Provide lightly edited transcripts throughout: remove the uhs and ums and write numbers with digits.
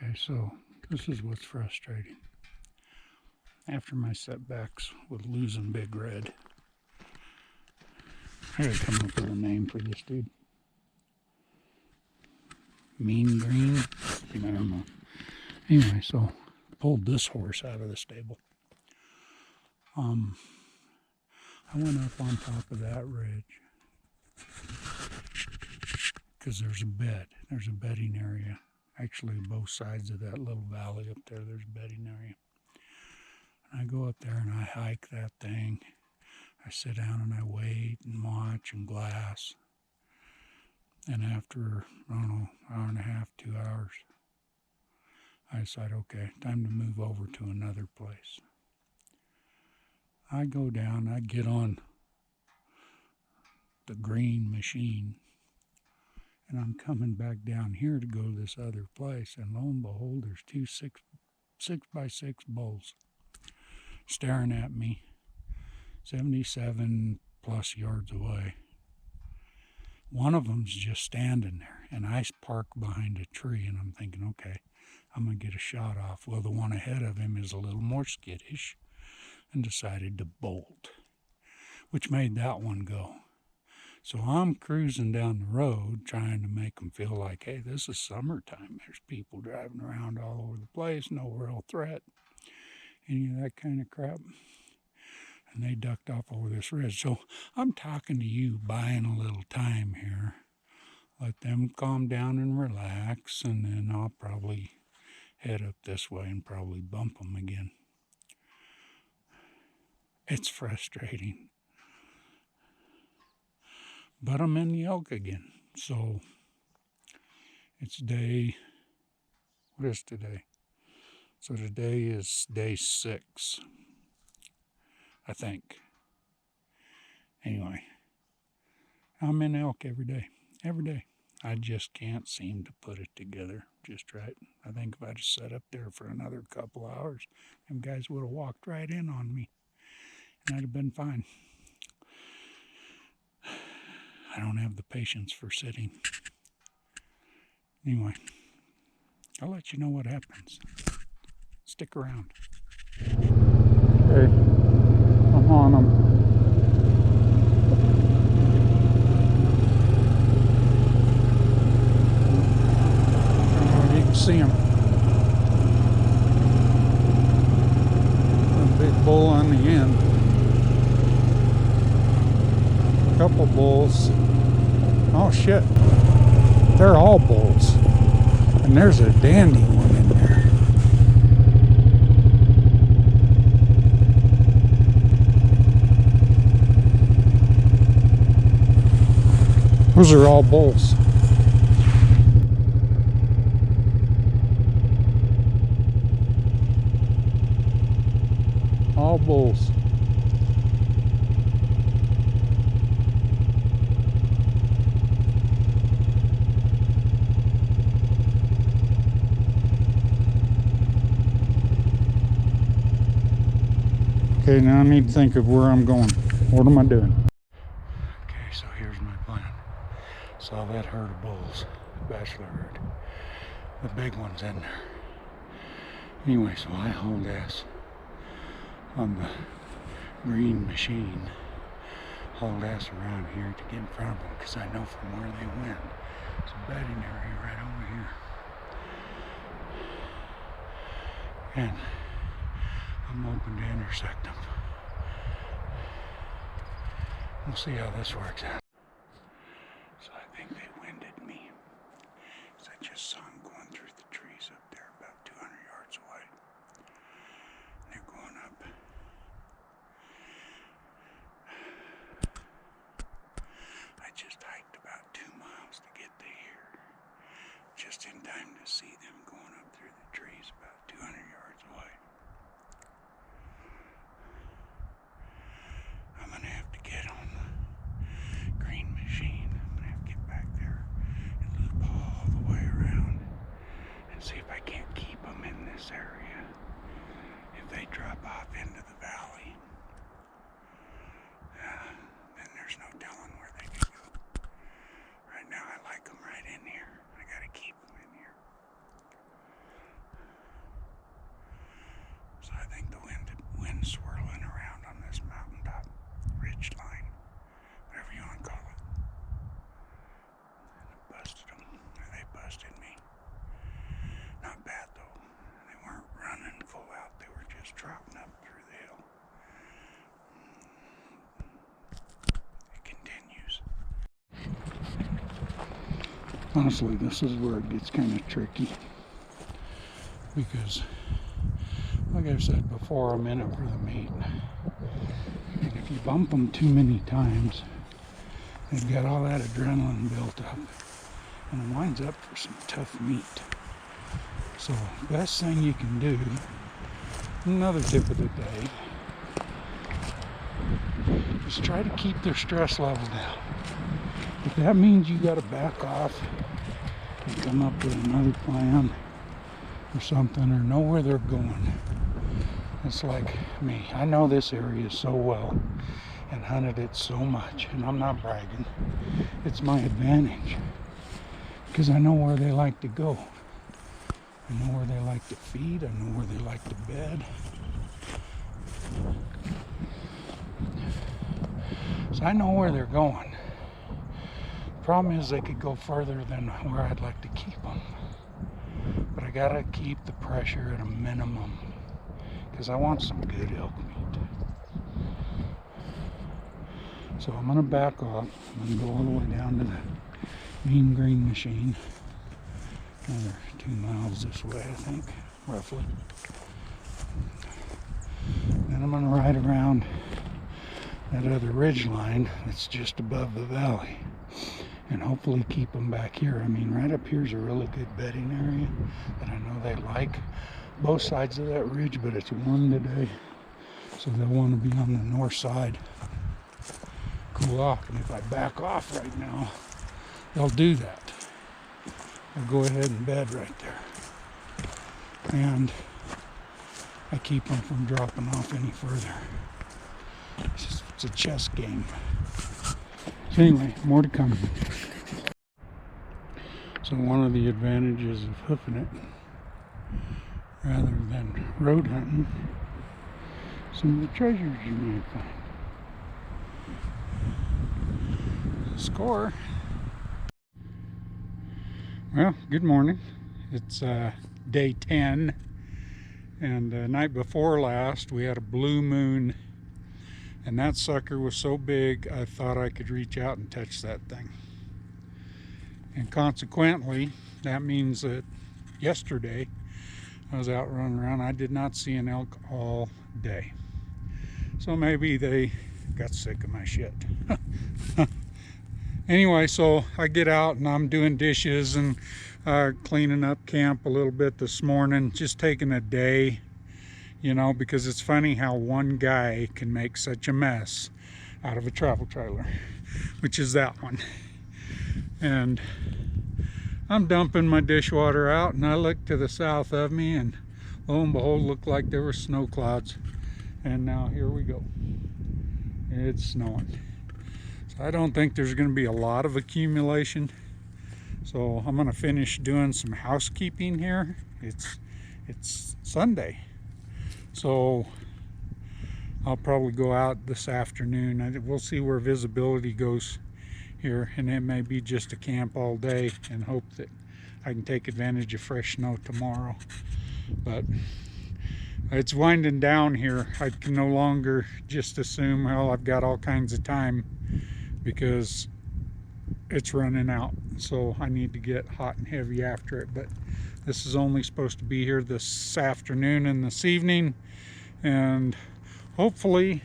Okay, so this is what's frustrating. After my setbacks with losing Big Red, I gotta come up with a name for this dude. Mean Green? I don't know. Anyway, so pulled this horse out of the stable. I went up on top of that ridge because there's a bed. There's a bedding area. Actually, both sides of that little valley up there, there's a bedding area. And I go up there and I hike that thing. I sit down and I wait and watch and glass. And after, I don't know, hour and a half, 2 hours, I decide, okay, time to move over to another place. I go down, I get on the green machine, and I'm coming back down here to go to this other place, and lo and behold, there's two 6x6 bulls staring at me 77 plus yards away. One of them's just standing there, and I park behind a tree, and I'm thinking, okay, I'm going to get a shot off. Well, the one ahead of him is a little more skittish and decided to bolt, which made that one go. So I'm cruising down the road trying to make them feel like, hey, this is summertime. There's people driving around all over the place, no real threat, any of that kind of crap. And they ducked off over this ridge. So I'm talking to you, buying a little time here. Let them calm down and relax, and then I'll probably head up this way and probably bump them again. It's frustrating. But I'm in the elk again. So it's what is today? So today is day 6, I think. Anyway, I'm in elk every day. Every day. I just can't seem to put it together just right. I think if I'd sat up there for another couple hours, them guys would have walked right in on me, and I'd have been fine. I don't have the patience for sitting. Anyway, I'll let you know what happens. Stick around. Okay, I'm on them. You can see them. A big bull on the end. A couple bulls. Oh shit. They're all bulls. And there's a dandy one in there. Those are all bulls. All bulls. Okay, now I need to think of where I'm going. What am I doing? Okay, so here's my plan. Saw that herd of bulls, bachelor herd. The big one's in there. Anyway, so I hauled ass on the green machine. Hauled ass around here to get in front of them because I know from where they went. There's a bedding area right over here. And I'm hoping to intersect them. We'll see how this works out. So I think they winded me. So I just saw them going through the trees up there about 200 yards away. They're going up. I just hiked about 2 miles to get to here. Just in time to see them going up through the trees about 200 yards away. I'm going to have to get on the green machine. I'm going to have to get back there and loop all the way around and see if I can't keep them in this area. If they drop off into the valley, then there's no telling where they can go. Right now I like them right in here. I got to keep them in here. wind swirling around on this mountaintop ridge line, whatever you want to call it. And it busted them, or they busted me. Not bad though. They weren't running full out, they were just trotting up through the hill. It continues. Honestly, this is where it gets kind of tricky, because like I've said before, I'm in it for the meat. And if you bump them too many times, they've got all that adrenaline built up, and it winds up for some tough meat. So, best thing you can do, another tip of the day, is try to keep their stress level down. If that means you got to back off and come up with another plan or something, or know where they're going. It's like me. I know this area so well and hunted it so much, and I'm not bragging. It's my advantage because I know where they like to go. I know where they like to feed. I know where they like to bed. So I know where they're going. Problem is they could go further than where I'd like to keep them. But I gotta keep the pressure at a minimum because I want some good elk meat. So I'm gonna back off. I'm gonna go all the way down to the Mean Green machine. Another 2 miles this way, I think, roughly. Then I'm gonna ride around that other ridge line that's just above the valley and hopefully keep them back here. I mean, right up here is a really good bedding area that I know they like. Both sides of that ridge, but it's warm today, so they'll want to be on the north side, cool off. And if I back off right now, they'll do that. They'll go ahead and bed right there, and I keep them from dropping off any further. It's a chess game. So anyway, more to come. So one of the advantages of hoofing it rather than road hunting, some of the treasures you might find. Score. Well, good morning. It's day 10, and night before last we had a blue moon, and that sucker was so big I thought I could reach out and touch that thing. And consequently, that means that yesterday I was out running around. I did not see an elk all day. So maybe they got sick of my shit. Anyway, so I get out and I'm doing dishes and cleaning up camp a little bit this morning, just taking a day, you know, because it's funny how one guy can make such a mess out of a travel trailer, which is that one. And I'm dumping my dishwater out, and I look to the south of me, and lo and behold, looked like there were snow clouds. And now here we go. It's snowing. So I don't think there's going to be a lot of accumulation. So I'm going to finish doing some housekeeping here. It's Sunday. So I'll probably go out this afternoon. We'll see where visibility goes here, and it may be just a camp all day and hope that I can take advantage of fresh snow tomorrow. But it's winding down here. I can no longer just assume, well, I've got all kinds of time, because it's running out. So I need to get hot and heavy after it. But this is only supposed to be here this afternoon and this evening, and hopefully,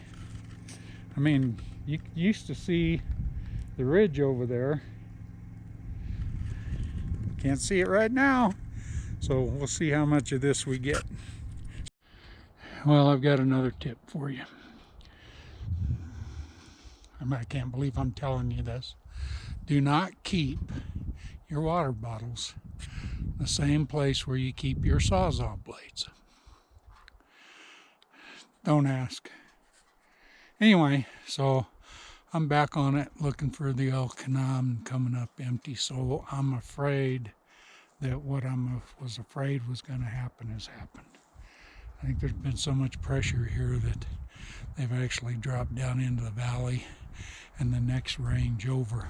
I mean, you used to see the ridge over there. Can't see it right now, so we'll see how much of this we get. Well, I've got another tip for you. I can't believe I'm telling you this. Do not keep your water bottles the same place where you keep your Sawzall blades. Don't ask. Anyway, so I'm back on it looking for the elk, and I'm coming up empty. So I'm afraid that what I was afraid was going to happen has happened. I think there's been so much pressure here that they've actually dropped down into the valley and the next range over.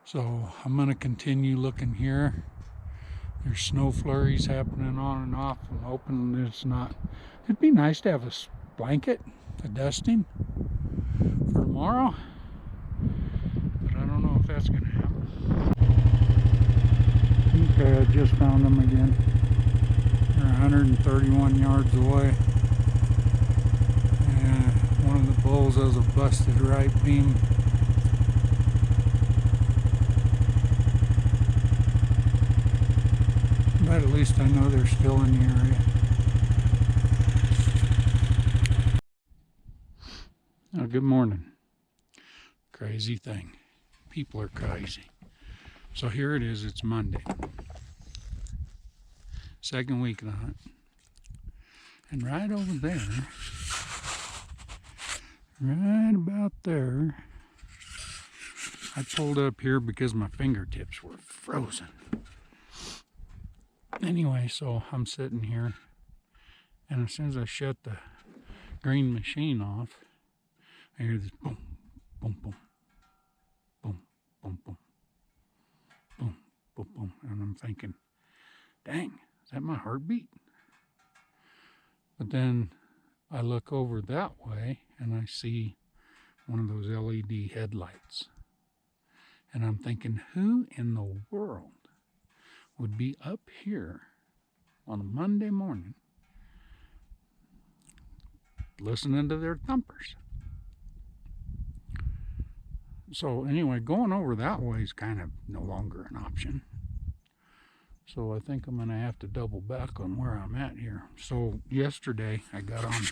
So I'm going to continue looking here. There's snow flurries happening on and off. I'm hoping it's not. It'd be nice to have a blanket, a dusting for tomorrow, but I don't know if that's going to happen. Okay, I just found them again. They're 131 yards away. And one of the bulls has a busted right beam. But at least I know they're still in the area. Oh, good morning. Crazy thing. People are crazy. So here it is, it's Monday. Second week of the hunt. And right over there, right about there, I pulled up here because my fingertips were frozen. Anyway, so I'm sitting here, and as soon as I shut the green machine off, I hear this boom, boom, boom, boom, boom, boom, boom, boom, boom, and I'm thinking, dang, is that my heartbeat? But then I look over that way, and I see one of those LED headlights, and I'm thinking, who in the world would be up here on a Monday morning listening to their thumpers? So anyway, going over that way is kind of no longer an option. So I think I'm going to have to double back on where I'm at here. So yesterday I got on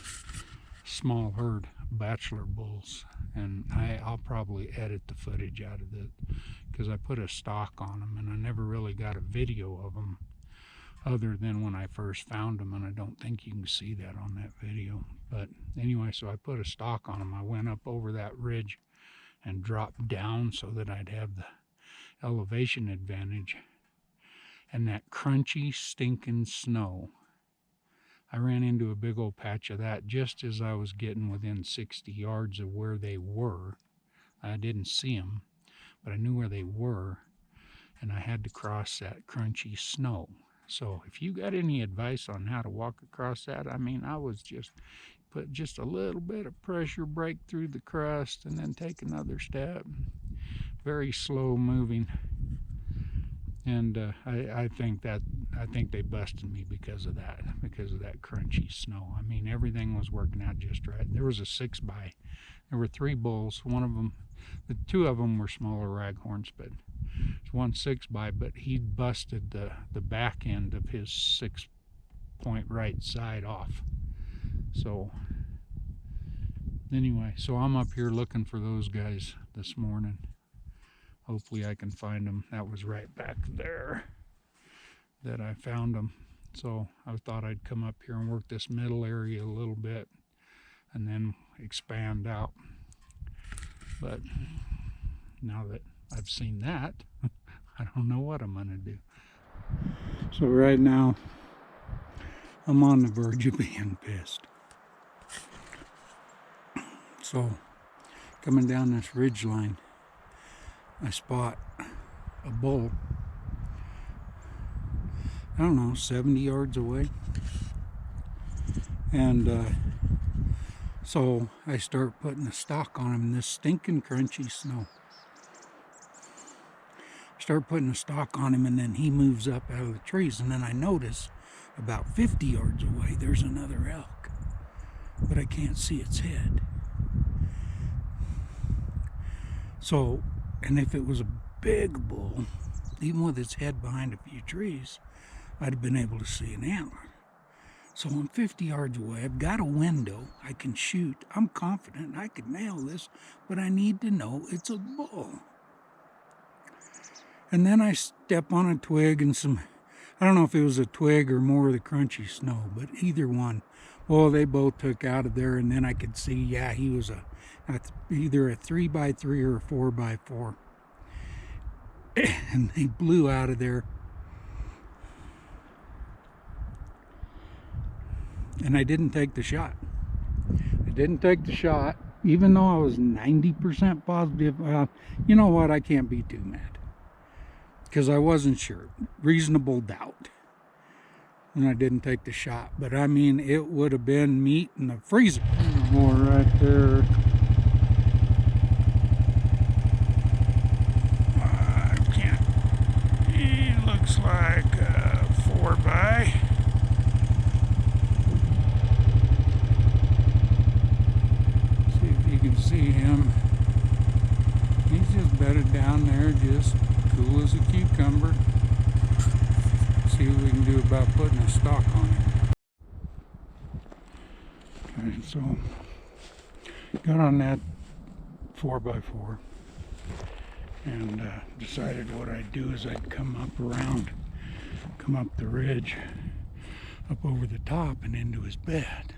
small herd bachelor bulls, and I'll probably edit the footage out of it because I put a stalk on them, and I never really got a video of them other than when I first found them, and I don't think you can see that on that video. But anyway, so I put a stalk on them. I went up over that ridge and dropped down so that I'd have the elevation advantage. And that crunchy, stinking snow, I ran into a big old patch of that just as I was getting within 60 yards of where they were. I didn't see them, but I knew where they were, and I had to cross that crunchy snow. So if you got any advice on how to walk across that, I mean, I was just put just a little bit of pressure, break through the crust, and then take another step. Very slow moving. And I think they busted me because of that crunchy snow. I mean, everything was working out just right. There was a 6x. There were 3 bulls. One of them, the 2 of them were smaller raghorns, but there's one 6x, but he busted the back end of his 6-point right side off. So anyway, so I'm up here looking for those guys this morning. Hopefully I can find them. That was right back there that I found them. So I thought I'd come up here and work this middle area a little bit and then expand out. But now that I've seen that, I don't know what I'm going to do. So right now, I'm on the verge of being pissed. So coming down this ridge line, I spot a bull, I don't know, 70 yards away. And so I start putting the stalk on him in this stinking crunchy snow. Start putting the stalk on him, and then he moves up out of the trees. And then I notice about 50 yards away, there's another elk, but I can't see its head. So, and if it was a big bull, even with its head behind a few trees, I'd have been able to see an antler. So I'm 50 yards away. I've got a window. I can shoot. I'm confident I could nail this, but I need to know it's a bull. And then I step on a twig and some, I don't know if it was a twig or more of the crunchy snow, but either one. Well, they both took out of there, and then I could see, yeah, he was either a 3x3 or a 4x4. And they blew out of there. And I didn't take the shot. I didn't take the shot, even though I was 90% positive. You know what? I can't be too mad, because I wasn't sure. Reasonable doubt. And I didn't take the shot. But I mean, it would have been meat in the freezer. More right there. I can't. It looks like a 4x. See if you can see him. He's just bedded down there, just cool as a cucumber. See what we can do about putting a stalk on him. Okay, so got on that 4x4 and decided what I'd do is I'd come up the ridge, up over the top and into his bed.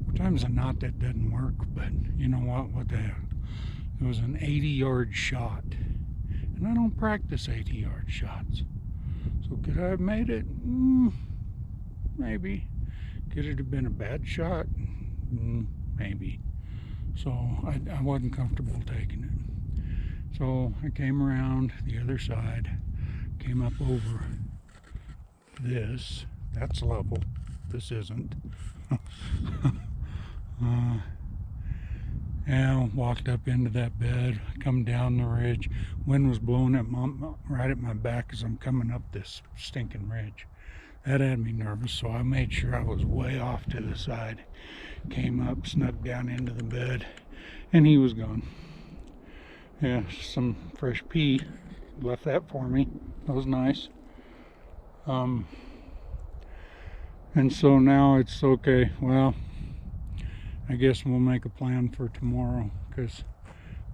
Sometimes not that doesn't work, but you know what the hell. It was an 80-yard shot. And I don't practice 80-yard shots. So could I have made it? Maybe. Could it have been a bad shot? Maybe. So I wasn't comfortable taking it. So I came around the other side, came up over this. That's level. This isn't. And walked up into that bed, come down the ridge. Wind was blowing right at my back as I'm coming up this stinking ridge. That had me nervous, so I made sure I was way off to the side. Came up, snuck down into the bed, and he was gone. Yeah, some fresh pee. Left that for me. That was nice. And so now it's okay. Well, I guess we'll make a plan for tomorrow, because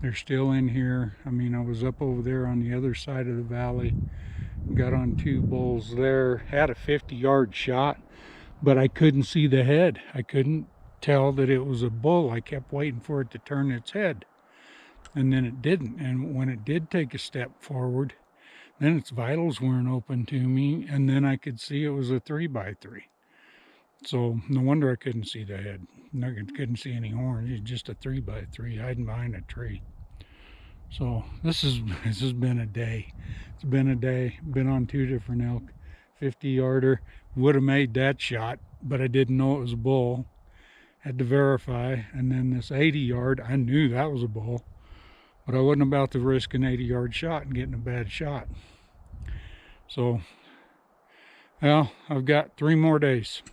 they're still in here. I mean, I was up over there on the other side of the valley, got on 2 bulls there, had a 50-yard shot, but I couldn't see the head. I couldn't tell that it was a bull. I kept waiting for it to turn its head, and then it didn't. And when it did take a step forward, then its vitals weren't open to me, and then I could see it was a 3x3. So no wonder I couldn't see the head. I couldn't see any horns. It's just a 3x3 hiding behind a tree. So this has been a day. It's been a day. Been on 2 different elk. 50-yarder. Would have made that shot, but I didn't know it was a bull. Had to verify. And then this 80-yard, I knew that was a bull, but I wasn't about to risk an 80-yard shot and getting a bad shot. So, well, I've got 3 more days,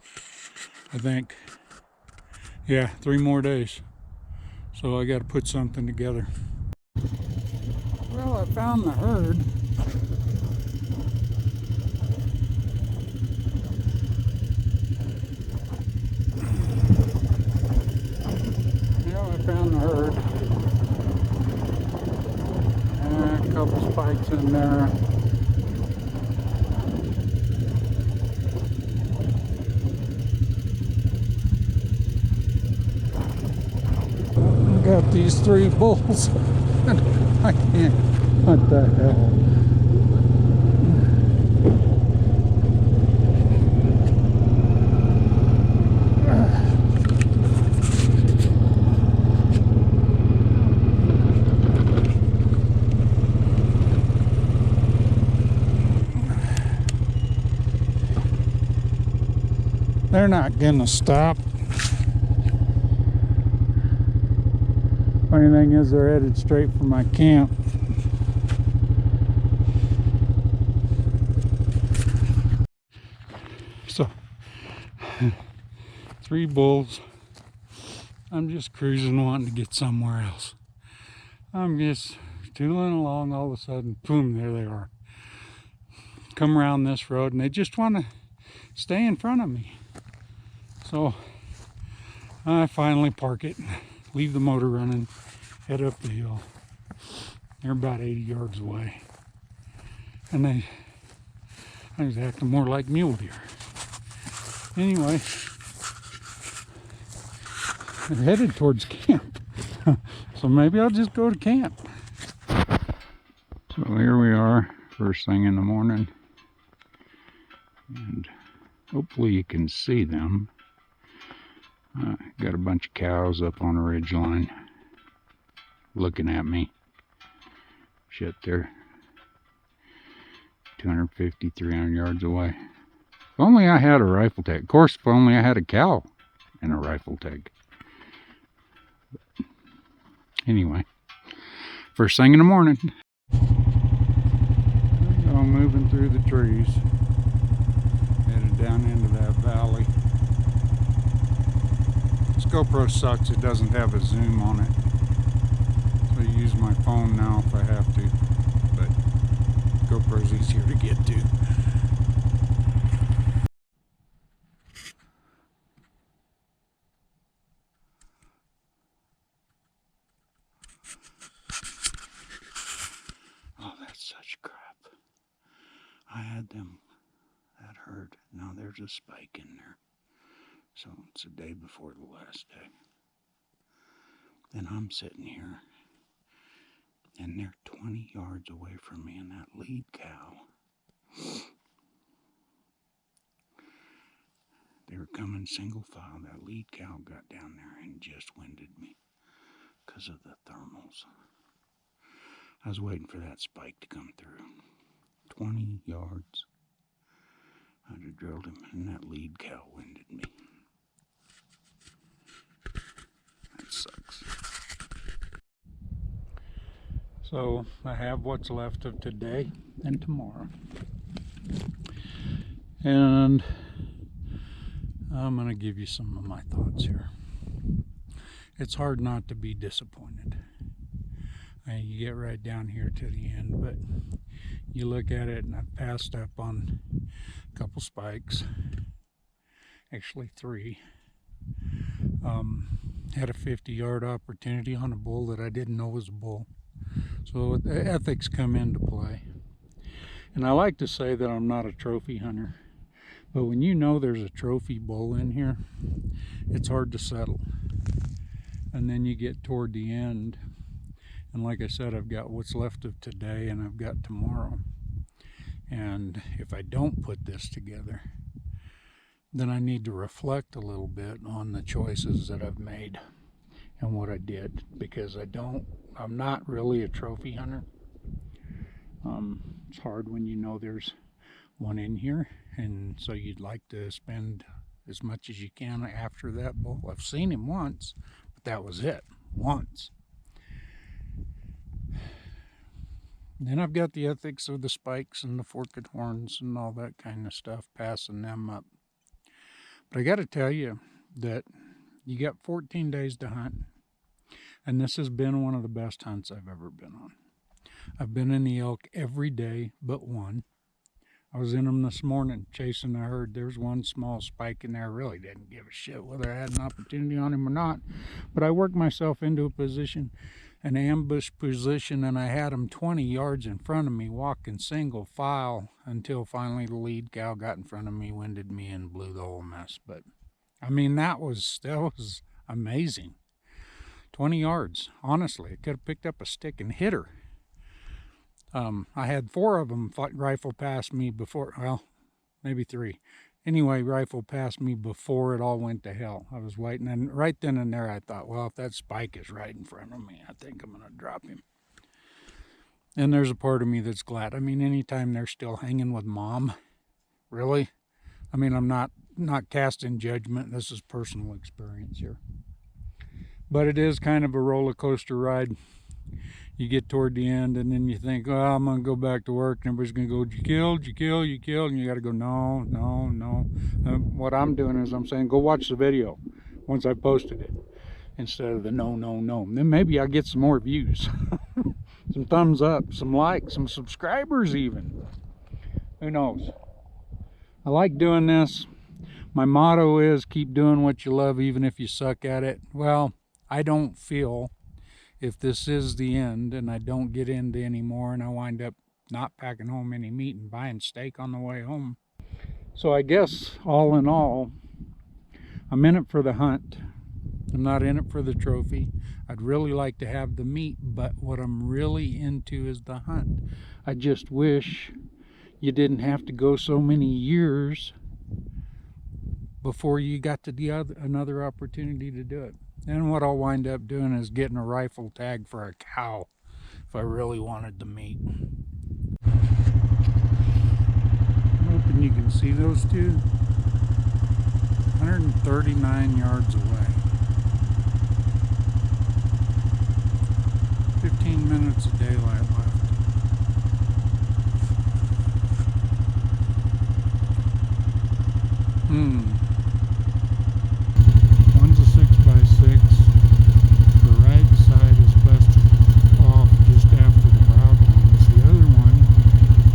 I think. Yeah, 3 more days. So I got to put something together. Well, I found the herd. Yeah, I found the herd. And a couple spikes in there. Got these 3 bulls. I can't. What the hell? They're not gonna stop. Funny thing is, they're headed straight for my camp. So, 3 bulls. I'm just cruising, wanting to get somewhere else. I'm just tooling along, all of a sudden, boom, there they are. Come around this road, and they just want to stay in front of me. So, I finally park it, leave the motor running, head up the hill. They're about 80 yards away. And I was acting more like mule deer. Anyway, I'm headed towards camp. So maybe I'll just go to camp. So here we are, first thing in the morning. And Hopefully you can see them. Got a bunch of cows up on a ridge line looking at me. Shit, they're 250, 300 yards away. If only I had a rifle tag. Of course, if only I had a cow and a rifle tag. Anyway, first thing in the morning. I'm moving through the trees, headed down into that valley. This GoPro sucks, it doesn't have a zoom on it. So I use my phone now if I have to, but GoPro's easier to get to. Oh, that's such crap. I had them, that herd. Now there's a spike in there. So it's a day before the last day. And I'm sitting here, and they're 20 yards away from me, and that lead cow, they were coming single file. That lead cow got down there and just winded me because of the thermals. I was waiting for that spike to come through. 20 yards. I'd have drilled him, and that lead cow winded me. That sucks. So I have what's left of today and tomorrow. And I'm going to give you some of my thoughts here. It's hard not to be disappointed. You get right down here to the end, but you look at it, and I've passed up on a couple spikes, actually 3. Had a 50-yard opportunity on a bull that I didn't know was a bull. So the ethics come into play. And I like to say that I'm not a trophy hunter, but when you know there's a trophy bull in here, it's hard to settle. And then you get toward the end, and like I said, I've got what's left of today and I've got tomorrow. And if I don't put this together, then I need to reflect a little bit on the choices that I've made and what I did, because I'm not really a trophy hunter. It's hard when you know there's one in here, and so you'd like to spend as much as you can after that bull. I've seen him once, but that was it, once. Then I've got the ethics of the spikes and the forked horns and all that kind of stuff, passing them up. But I got to tell you that you got 14 days to hunt, and this has been one of the best hunts I've ever been on. I've been in the elk every day but one. I was in them this morning chasing a herd. There's one small spike in there. I really didn't give a shit whether I had an opportunity on him or not, but I worked myself into a position, an ambush position, and I had him 20 yards in front of me, walking single file, until finally the lead cow got in front of me, winded me, and blew the whole mess. But I mean, that was amazing. 20 yards. Honestly, I could have picked up a stick and hit her. I had 4 of them rifle past me before, well, maybe 3. Anyway, rifle past me before it all went to hell. I was waiting, and right then and there I thought, well, if that spike is right in front of me, I think I'm going to drop him. And there's a part of me that's glad. I mean, anytime they're still hanging with mom, really? I mean, I'm not casting judgment. This is personal experience here. But it is kind of a roller coaster ride. You get toward the end, and then you think, oh, I'm going to go back to work, and everybody's going to go, you killed, and you got to go, no. What I'm doing is I'm saying, go watch the video once I posted it, instead of the no. Then maybe I'll get some more views, some thumbs up, some likes, some subscribers even. Who knows? I like doing this. My motto is keep doing what you love, even if you suck at it. Well, I don't feel if this is the end and I don't get into anymore and I wind up not packing home any meat and buying steak on the way home. So I guess all in all, I'm in it for the hunt. I'm not in it for the trophy. I'd really like to have the meat, but what I'm really into is the hunt. I just wish you didn't have to go so many years before you got to another opportunity to do it. And what I'll wind up doing is getting a rifle tag for a cow if I really wanted the meat. I'm hoping you can see those two. 139 yards away. 15 minutes of daylight left. One's a 6x6. The right side is busted off just after the brow bones. The other one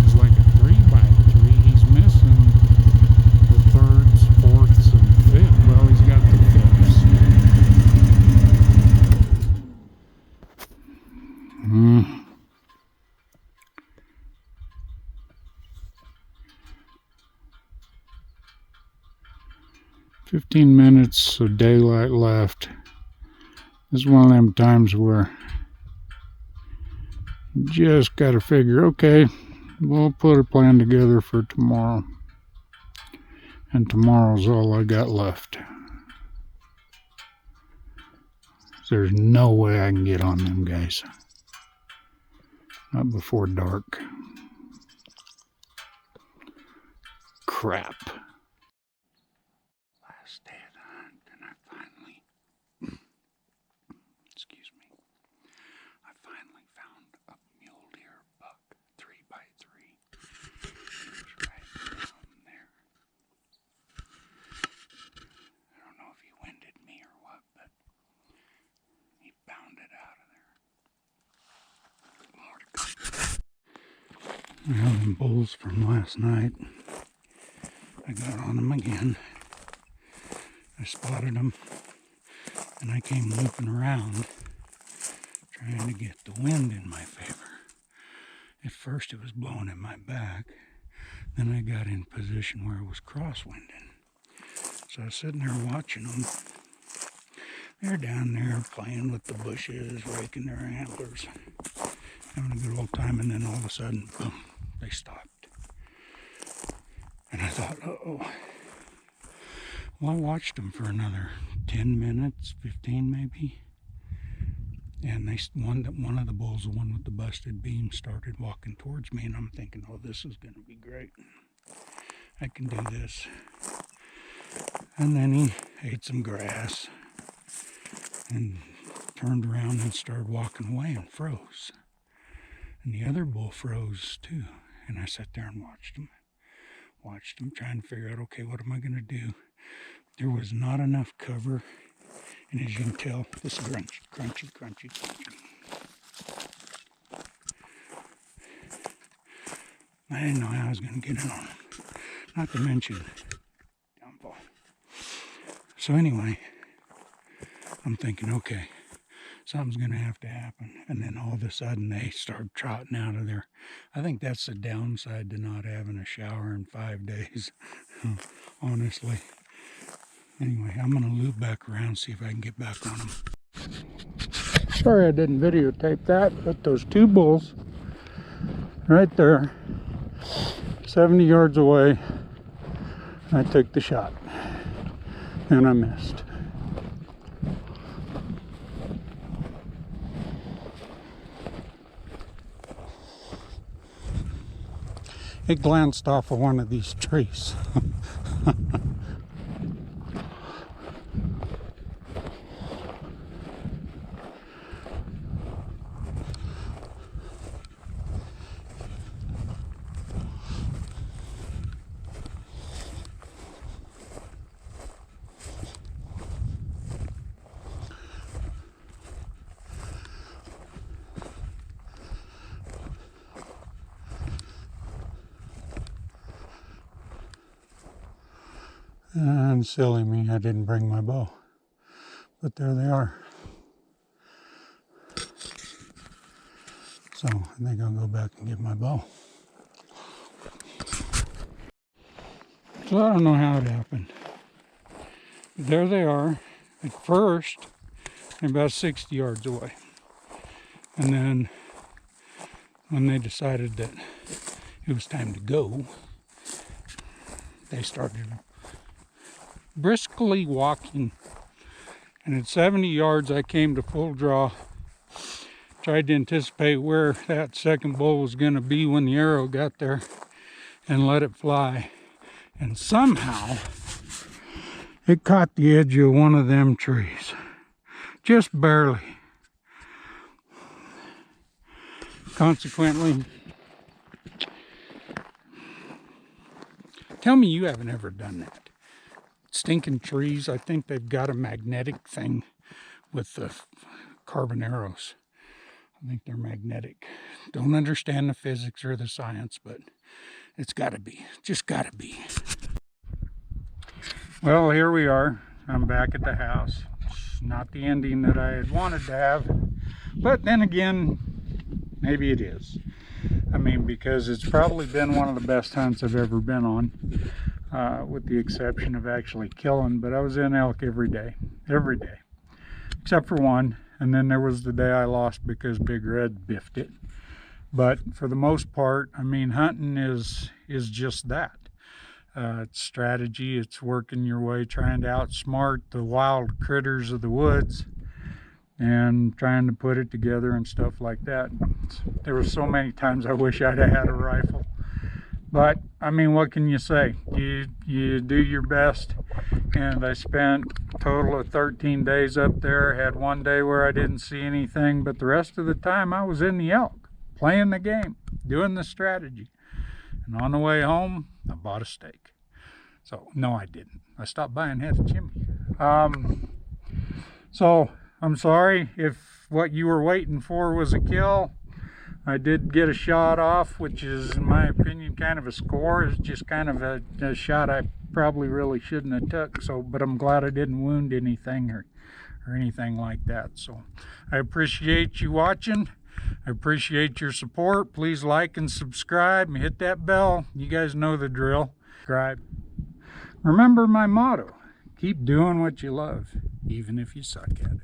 is like a 3x3. He's missing the thirds, fourths, and fifth. Well, he's got the fifths. 15 minutes of daylight left. This is one of them times where you just got to figure, okay, we'll put a plan together for tomorrow. And tomorrow's all I got left. There's no way I can get on them guys. Not before dark. Crap. Last day of the hunt, and I finally, excuse me, I finally found a mule deer buck, 3x3. He was right down there. I don't know if he winded me or what, but he bounded out of there. More to come. Well, them bulls from last night, I got on them again. I spotted them, and I came looping around, trying to get the wind in my favor. At first it was blowing in my back, then I got in position where it was crosswinding. So I was sitting there watching them. They're down there playing with the bushes, raking their antlers, having a good old time, and then all of a sudden, boom, they stopped. And I thought, uh-oh. Well, I watched them for another 10 minutes, 15 maybe. And one of the bulls, the one with the busted beam, started walking towards me, and I'm thinking, oh, this is going to be great. I can do this. And then he ate some grass and turned around and started walking away and froze. And the other bull froze too. And I sat there and watched him, trying to figure out, okay, what am I going to do? There was not enough cover, and as you can tell, this is crunchy. I didn't know how I was going to get it on, not to mention downfall. So anyway, I'm thinking, okay, something's going to have to happen. And then all of a sudden they start trotting out of there. I think that's the downside to not having a shower in 5 days, honestly. Anyway, I'm going to loop back around, see if I can get back on them. Sorry I didn't videotape that, but those two bulls right there, 70 yards away, I took the shot and I missed. It glanced off of one of these trees. And silly me, I didn't bring my bow. But there they are. So I think I'll go back and get my bow. So I don't know how it happened. But there they are. At first, they're about 60 yards away. And then when they decided that it was time to go, they started briskly walking, and at 70 yards I came to full draw. Tried to anticipate where that second bull was going to be when the arrow got there and let it fly. And somehow it caught the edge of one of them trees. Just barely. Consequently, tell me you haven't ever done that. Stinking trees, I think they've got a magnetic thing with the carbon arrows. I think they're magnetic. Don't understand the physics or the science, but it's got to be. Just got to be. Well, here we are. I'm back at the house. It's not the ending that I had wanted to have, but then again, maybe it is. I mean, because it's probably been one of the best hunts I've ever been on, with the exception of actually killing. But I was in elk every day, except for one. And then there was the day I lost because Big Red biffed it. But for the most part, I mean, hunting is just that. It's strategy. It's working your way, trying to outsmart the wild critters of the woods and trying to put it together and stuff like that. There were so many times I wish I'd have had a rifle. But, I mean, what can you say? You do your best. And I spent a total of 13 days up there. Had one day where I didn't see anything, but the rest of the time I was in the elk, playing the game, doing the strategy. And on the way home, I bought a steak. So, no, I didn't. I stopped by and had a chimney. So, I'm sorry if what you were waiting for was a kill. I did get a shot off, which is, in my opinion, kind of a score. It's just kind of a shot I probably really shouldn't have took. So, but I'm glad I didn't wound anything or anything like that. So, I appreciate you watching. I appreciate your support. Please like and subscribe and hit that bell. You guys know the drill. Subscribe. Remember my motto: keep doing what you love, even if you suck at it.